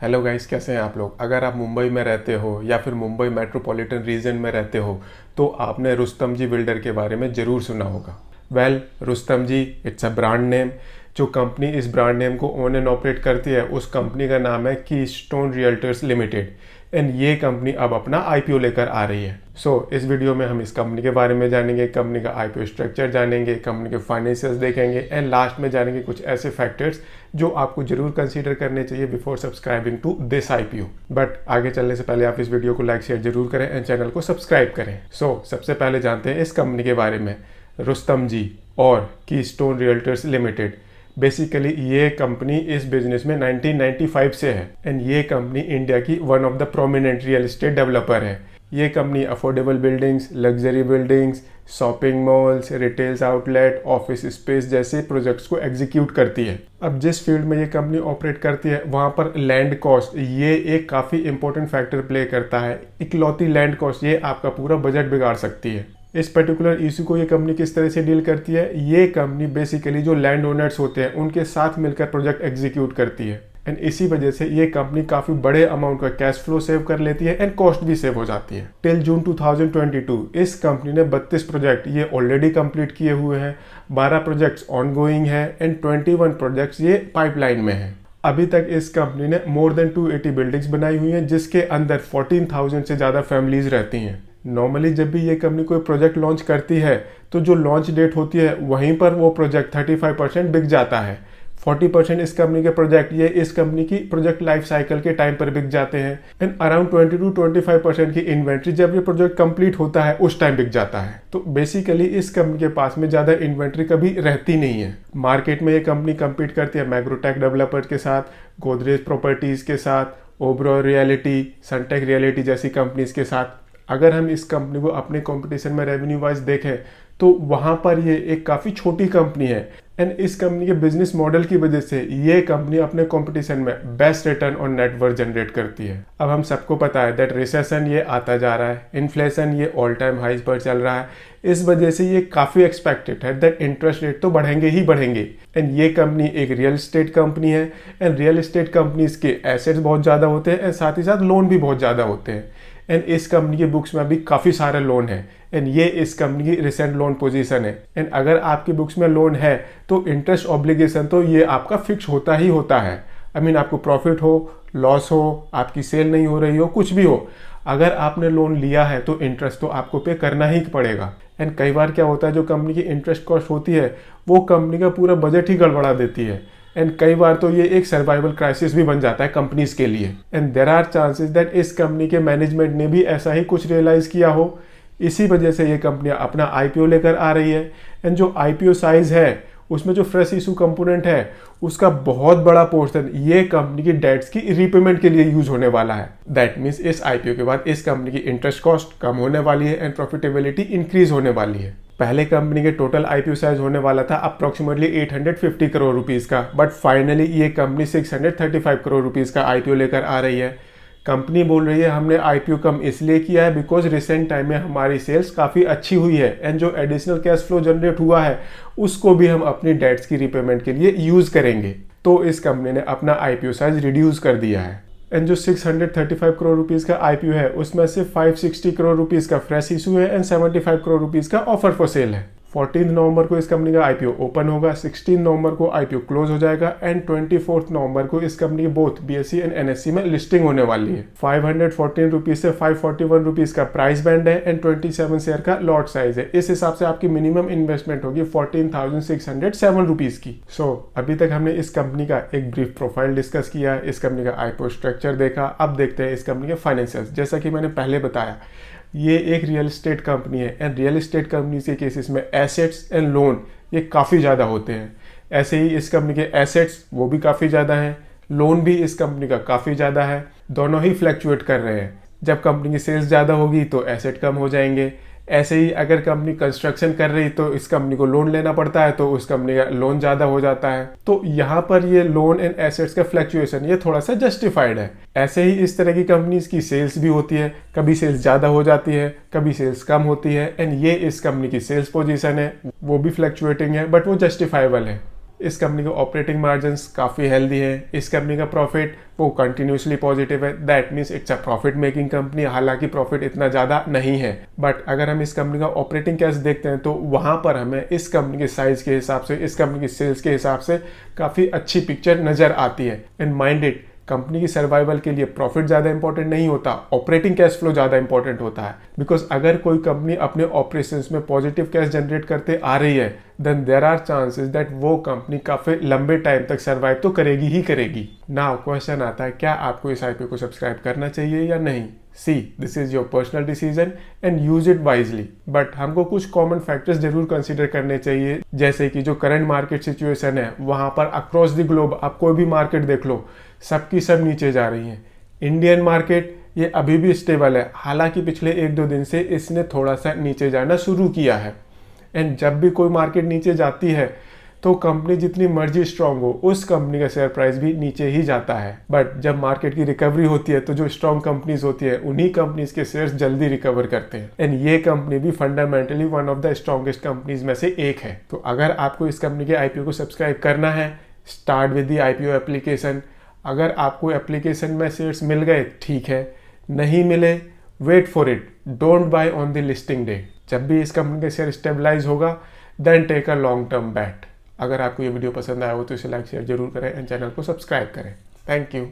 Hello guys, कैसे हैं आप लोग। अगर आप मुंबई में रहते हो या फिर मुंबई मेट्रोपॉलिटन रीजन में रहते हो तो आपने रुस्तम जी बिल्डर के बारे में ज़रूर सुना होगा। रुस्तम जी इट्स अ ब्रांड नेम। जो कंपनी इस ब्रांड नेम को ओन एंड ऑपरेट करती है उस कंपनी का नाम है कीस्टोन रियल्टर्स लिमिटेड एंड ये कंपनी अब अपना आईपीओ लेकर आ रही है। इस वीडियो में हम इस कंपनी के बारे में जानेंगे, कंपनी का आईपीओ स्ट्रक्चर जानेंगे, कंपनी के फाइनेंशियल्स देखेंगे एंड लास्ट में जानेंगे कुछ ऐसे फैक्टर्स जो आपको जरूर कंसीडर करने चाहिए before subscribing to this IPO. But आगे चलने से पहले आप इस वीडियो को लाइक शेयर जरूर करें एंड चैनल को सब्सक्राइब करें। सबसे पहले जानते हैं इस कंपनी के बारे में। रुस्तम जी और कीस्टोन रियल्टर्स लिमिटेड, बेसिकली ये कंपनी इस बिजनेस में 1995 से है एंड ये कंपनी इंडिया की one of the prominent real estate developer है। ये company affordable buildings, luxury buildings, shopping malls, retails outlet, office space जैसे प्रोजेक्ट्स को एग्जीक्यूट करती है। अब जिस फील्ड में ये कंपनी ऑपरेट करती है वहाँ पर लैंड कॉस्ट ये एक काफ़ी इंपॉर्टेंट फैक्टर प्ले करता है। इकलौती लैंड कॉस्ट ये आपका पूरा बजट बिगाड़ सकती है। इस पर्टिकुलर इशू को ये कंपनी किस तरह से डील करती है, ये कंपनी बेसिकली जो लैंड ओनर्स होते हैं उनके साथ मिलकर प्रोजेक्ट एग्जीक्यूट करती है एंड इसी वजह से ये कंपनी काफ़ी बड़े अमाउंट का कैश फ्लो सेव कर लेती है एंड कॉस्ट भी सेव हो जाती है। टिल जून 2022 इस कंपनी ने 32 प्रोजेक्ट ये ऑलरेडी कंप्लीट किए हुए हैं, 12 प्रोजेक्ट्स ऑनगोइंग है एंड 21 प्रोजेक्ट्स ये पाइपलाइन में है। अभी तक इस कंपनी ने मोर देन 280 बिल्डिंग्स बनाई हुई हैं जिसके अंदर 14,000 से ज़्यादा फैमिलीज रहती हैं। नॉर्मली जब भी ये कंपनी कोई प्रोजेक्ट लॉन्च करती है तो जो लॉन्च डेट होती है वहीं पर वो प्रोजेक्ट 35% बिक जाता है। 40% इस कंपनी के प्रोजेक्ट ये इस कंपनी की प्रोजेक्ट लाइफ साइकिल के टाइम पर बिक जाते हैं एंड अराउंड 20 to 25% की इन्वेंट्री जब ये प्रोजेक्ट कंप्लीट होता है उस टाइम बिक जाता है। तो बेसिकली इस कंपनी के पास में ज़्यादा इन्वेंट्री कभी रहती नहीं है। मार्केट में ये कंपनी कम्पीट करती है मैग्रोटेक डेवलपर्स के साथ, गोदरेज प्रॉपर्टीज़ के साथ, ओबरॉय रियलिटी, सनटेक रियलिटी जैसी कंपनीज के साथ। अगर हम इस कंपनी को अपने कंपटीशन में रेवेन्यू वाइज देखें तो वहाँ पर ये एक काफ़ी छोटी कंपनी है एंड इस कंपनी के बिजनेस मॉडल की वजह से ये कंपनी अपने कंपटीशन में best return on net worth generate करती है। अब हम सबको पता है दैट रिसेशन ये आता जा रहा है, इन्फ्लेशन ये ऑल टाइम हाइज पर चल रहा है, इस वजह से ये काफ़ी एक्सपेक्टेड है दैट इंटरेस्ट रेट तो बढ़ेंगे ही बढ़ेंगे एंड ये कंपनी एक रियल एस्टेट कंपनी है एंड रियल एस्टेट कंपनीज के एसेट्स बहुत ज़्यादा होते हैं एंड साथ ही साथ लोन भी बहुत ज़्यादा होते हैं एंड इस कंपनी के बुक्स में अभी काफ़ी सारे लोन है एंड ये इस कंपनी की रिसेंट लोन पोजीशन है एंड अगर आपकी बुक्स में लोन है तो इंटरेस्ट ऑब्लिगेशन तो ये आपका फिक्स होता ही होता है। आपको प्रॉफिट हो, लॉस हो, आपकी सेल नहीं हो रही हो, कुछ भी हो, अगर आपने लोन लिया है तो इंटरेस्ट तो आपको पे करना ही पड़ेगा। एंड कई बार क्या होता है जो कंपनी की इंटरेस्ट कॉस्ट होती है वो कंपनी का पूरा बजट ही गड़बड़ा देती है एंड कई बार तो ये एक सर्वाइवल क्राइसिस भी बन जाता है कंपनीज के लिए and there are chances that इस कंपनी के मैनेजमेंट ने भी ऐसा ही कुछ रियलाइज किया हो। इसी वजह से ये कंपनी अपना आईपीओ लेकर आ रही है एंड जो आईपीओ साइज है उसमें जो फ्रेश इशू कंपोनेंट है उसका बहुत बड़ा पोर्शन ये कंपनी की डेट्स की रीपेमेंट के लिए यूज होने वाला है। दैट मीन्स इस आईपीओ के बाद इस कंपनी की इंटरेस्ट कॉस्ट कम होने वाली है एंड प्रॉफिटेबिलिटी इंक्रीज होने वाली है। पहले कंपनी के टोटल आईपीओ साइज होने वाला था अप्रोक्सीमेटली 850 करोड़ रुपीस का, बट फाइनली ये कंपनी 635 करोड़ रुपीस का आईपीओ लेकर आ रही है। कंपनी बोल रही है हमने आईपीओ कम इसलिए किया है बिकॉज रिसेंट टाइम में हमारी सेल्स काफ़ी अच्छी हुई है एंड जो एडिशनल कैश फ्लो जनरेट हुआ है उसको भी हम अपनी डेट्स की रिपेमेंट के लिए यूज़ करेंगे। तो इस कंपनी ने अपना आईपीओ साइज रिड्यूस कर दिया है एंड जो 635 करोड़ रुपीस का आईपीओ है उसमें से 560 करोड़ रुपीस का फ्रेश इशू है एंड 75 करोड़ रुपीस का ऑफर फॉर सेल है। 14 नवंबर को इस कंपनी का आईपीओ ओपन होगा, 16 नवंबर को आईपीओ क्लोज हो जाएगा एंड 24 नवंबर को इस कंपनी की बोथ बीएसई एंड एनएससी में लिस्टिंग होने वाली है। 514 रुपीज से 541 रुपीज का प्राइस बैंड है एंड 27 शेयर का लॉट साइज है। इस हिसाब से आपकी मिनिमम इन्वेस्टमेंट होगी 14,607 रुपीज की। अभी तक हमने इस कंपनी का एक ब्रीफ प्रोफाइल डिस्कस किया, इस कंपनी का आईपीओ स्ट्रक्चर देखा। अब देखते हैं इस कंपनी के फाइनेंशियल्स। जैसा कि मैंने पहले बताया ये एक रियल एस्टेट कंपनी है एंड रियल एस्टेट कंपनी के केसेस में एसेट्स एंड लोन ये काफ़ी ज़्यादा होते हैं। ऐसे ही इस कंपनी के एसेट्स वो भी काफ़ी ज़्यादा हैं, लोन भी इस कंपनी का काफ़ी ज़्यादा है, दोनों ही फ्लैक्चुएट कर रहे हैं। जब कंपनी की सेल्स ज़्यादा होगी तो एसेट कम हो जाएंगे। ऐसे ही अगर कंपनी कंस्ट्रक्शन कर रही तो इस कंपनी को लोन लेना पड़ता है तो उस कंपनी का लोन ज़्यादा हो जाता है। तो यहाँ पर ये लोन एंड एसेट्स का फ्लक्चुएशन ये थोड़ा सा जस्टिफाइड है। ऐसे ही इस तरह की कंपनीज की सेल्स भी होती है, कभी सेल्स ज़्यादा हो जाती है, कभी सेल्स कम होती है एंड ये इस कंपनी की सेल्स पोजीशन है वो भी फ्लक्चुएटिंग है बट वो जस्टिफाइबल है। इस कंपनी के ऑपरेटिंग मार्जिन्स काफ़ी हेल्दी है, इस कंपनी का प्रॉफिट वो कंटिन्यूसली पॉजिटिव है, that means it's a profit making company. हालांकि प्रॉफिट इतना ज़्यादा नहीं है, बट अगर हम इस कंपनी का ऑपरेटिंग कैश देखते हैं तो वहाँ पर हमें इस कंपनी के साइज़ के हिसाब से, इस कंपनी की सेल्स के हिसाब से काफ़ी अच्छी पिक्चर नज़र आती है। एंड माइंड इट, कंपनी की सर्वाइवल के लिए प्रॉफिट ज़्यादा इंपॉर्टेंट नहीं होता, ऑपरेटिंग कैश फ्लो ज़्यादा इंपॉर्टेंट होता है। बिकॉज अगर कोई कंपनी अपने ऑपरेशंस में पॉजिटिव कैश जनरेट करते आ रही है, then there are chances that वो कंपनी काफ़ी लंबे टाइम तक सर्वाइव तो करेगी ही करेगी। नाउ क्वेश्चन आता है, क्या आपको इस आईपीओ को सब्सक्राइब करना चाहिए या नहीं? See, this is your personal decision and use it wisely. But हमको कुछ कॉमन फैक्टर्स जरूर कंसिडर करने चाहिए, जैसे कि जो करंट मार्केट सिचुएशन है वहाँ पर अक्रॉस द ग्लोब आप कोई भी मार्केट देख लो, सबकी सब नीचे जा रही हैं। इंडियन मार्केट ये अभी भी स्टेबल है, हालांकि पिछले 1-2 दिन से इसने थोड़ा सा नीचे जाना शुरू किया है। एंड जब भी कोई मार्केट नीचे जाती है तो कंपनी जितनी मर्जी स्ट्रांग हो, उस कंपनी का शेयर प्राइस भी नीचे ही जाता है। बट जब मार्केट की रिकवरी होती है तो जो स्ट्रांग कंपनीज होती है उन्हीं कंपनीज के शेयर्स जल्दी रिकवर करते हैं। एंड ये कंपनी भी fundamentally one of the strongest companies में से एक है। तो अगर आपको इस कंपनी के आईपीओ को सब्सक्राइब करना है, start with the IPO application. अगर आपको एप्लीकेशन में शेयर्स मिल गए ठीक है, नहीं मिले wait for it, don't buy on the listing day. जब भी इस कंपनी का शेयर स्टेबलाइज होगा then take a long term bet. अगर आपको ये वीडियो पसंद आया हो तो इसे लाइक शेयर जरूर करें एंड चैनल को सब्सक्राइब करें। Thank you.